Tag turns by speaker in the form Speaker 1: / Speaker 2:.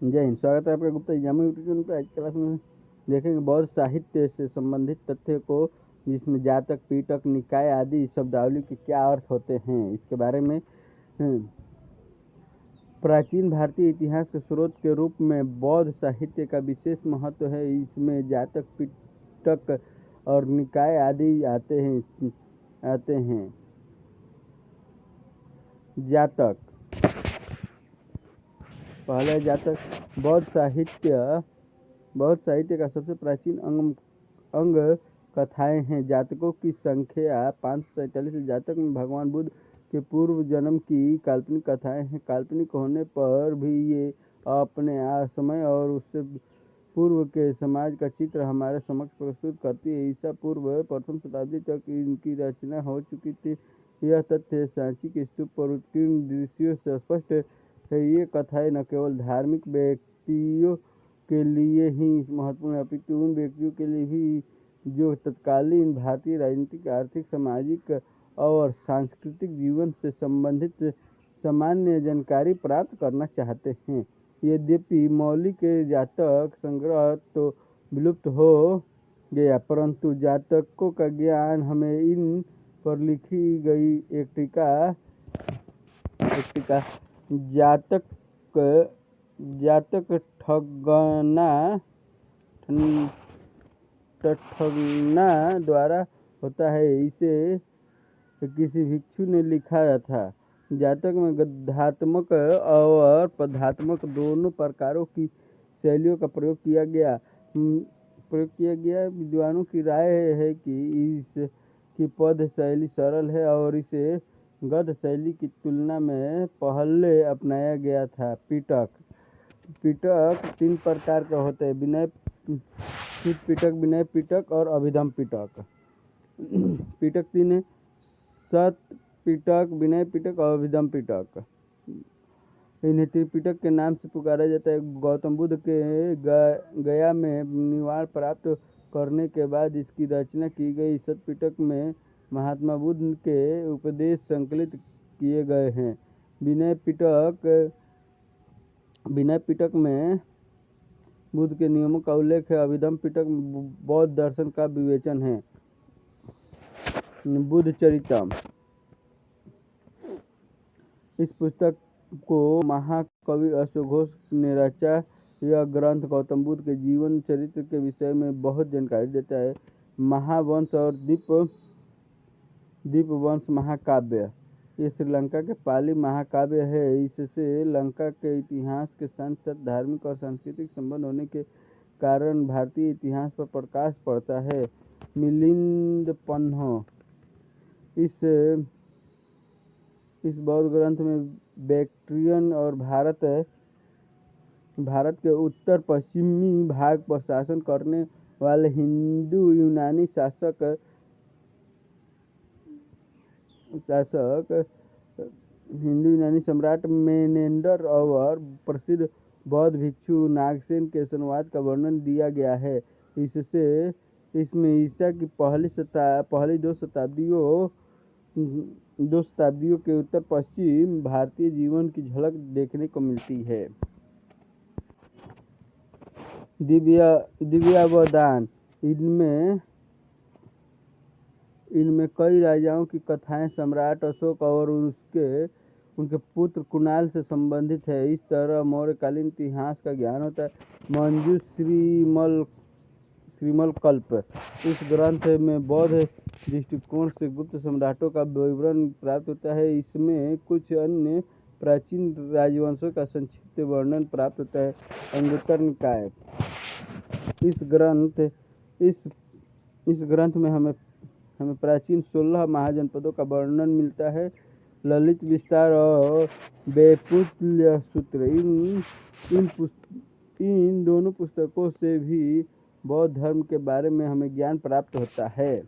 Speaker 1: जय हिंद। स्वागत है आपका गुप्ता एग्जाम यूट्यूब चैनल पर। आज की क्लास में देखेंगे बौद्ध साहित्य से संबंधित तथ्य को, जिसमें जातक, पीटक, निकाय आदि शब्दावली के क्या अर्थ होते हैं, इसके बारे में। प्राचीन भारतीय इतिहास के स्रोत के रूप में बौद्ध साहित्य का विशेष महत्व है। इसमें जातक, पीटक और निकाय आदि आते हैं। जातक, पहला जातक। बौद्ध साहित्य का सबसे प्राचीन अंग कथाएं हैं। जातकों की संख्या 547। जातक में भगवान बुद्ध के पूर्व जन्म की काल्पनिक कथाएं हैं। काल्पनिक होने पर भी ये अपने समय और उससे पूर्व के समाज का चित्र हमारे समक्ष प्रस्तुत करती है। ईसा पूर्व प्रथम शताब्दी तक इनकी रचना हो चुकी थी। यह तथ्य सांची के स्तूप पर उत्कीर्ण दृश्यों से स्पष्ट है। ये कथाएं न केवल धार्मिक व्यक्तियों के लिए ही महत्वपूर्ण है, अपितु उन व्यक्तियों के लिए भी जो तत्कालीन भारतीय राजनीतिक, आर्थिक, सामाजिक और सांस्कृतिक जीवन से संबंधित सामान्य जानकारी प्राप्त करना चाहते हैं। यद्यपि मौलिक जातक संग्रह तो विलुप्त हो गया, परंतु जातकों का ज्ञान हमें इन पर लिखी गई एक टीका जातक ठगना द्वारा होता है। इसे किसी भिक्षु ने लिखा था। जातक में गद्यात्मक और पद्यात्मक दोनों प्रकारों की शैलियों का प्रयोग किया गया। विद्वानों की राय है कि इसकी पद्य शैली सरल है और इसे गद्य शैली की तुलना में पहले अपनाया गया था। पीटक 3 प्रकार के होते हैं: विनय पीटक और अभिधम पीटक। पीटक 3 है: सत पीटक, विनय पीटक और अभिधम पीटक। इन्हें त्रिपिटक के नाम से पुकारा जाता है। गौतम बुद्ध के गया में निवाण प्राप्त करने के बाद इसकी रचना की गई। सत पिटक में महात्मा बुद्ध के उपदेश संकलित किए गए हैं। विनय पिटक में बुद्ध के नियमों का उल्लेख है। अभिधम पिटक में बौद्ध दर्शन का विवेचन है। बुद्ध चरितम, इस पुस्तक को महाकवि अश्वघोष ने रचा। यह ग्रंथ गौतम बुद्ध के जीवन चरित्र के विषय में बहुत जानकारी देता है। महावंश और दीपवंश महाकाव्य, ये श्रीलंका के पाली महाकाव्य है। इससे लंका के इतिहास के साथ साथ धार्मिक और सांस्कृतिक संबंध होने के कारण भारतीय इतिहास पर प्रकाश पड़ता है। मिलिंद पन्ह, इस बौद्ध ग्रंथ में बैक्ट्रियन और भारत के उत्तर पश्चिमी भाग पर शासन करने वाले हिंदू यूनानी शासक हिंदू यूनानी सम्राट मेनेंडर और प्रसिद्ध बौद्ध भिक्षु नागसेन के संवाद का वर्णन दिया गया है। इसमें ईसा की पहली 2 शताब्दियों के उत्तर पश्चिम भारतीय जीवन की झलक देखने को मिलती है। दिव्यावदान, इनमें कई राजाओं की कथाएं सम्राट अशोक और उनके पुत्र कुणाल से संबंधित है। इस तरह मौर्यकालीन इतिहास का ज्ञान होता है। मंजू श्रीमल कल्प, इस ग्रंथ में बौद्ध दृष्टिकोण से गुप्त सम्राटों का विवरण प्राप्त होता है। इसमें कुछ अन्य प्राचीन राजवंशों का संक्षिप्त वर्णन प्राप्त होता है। अंगुत्तर निकाय, इस ग्रंथ में हमें प्राचीन 16 महाजनपदों का वर्णन मिलता है। ललित विस्तार और वैपुल्य सूत्र, इन दोनों पुस्तकों से भी बौद्ध धर्म के बारे में हमें ज्ञान प्राप्त होता है।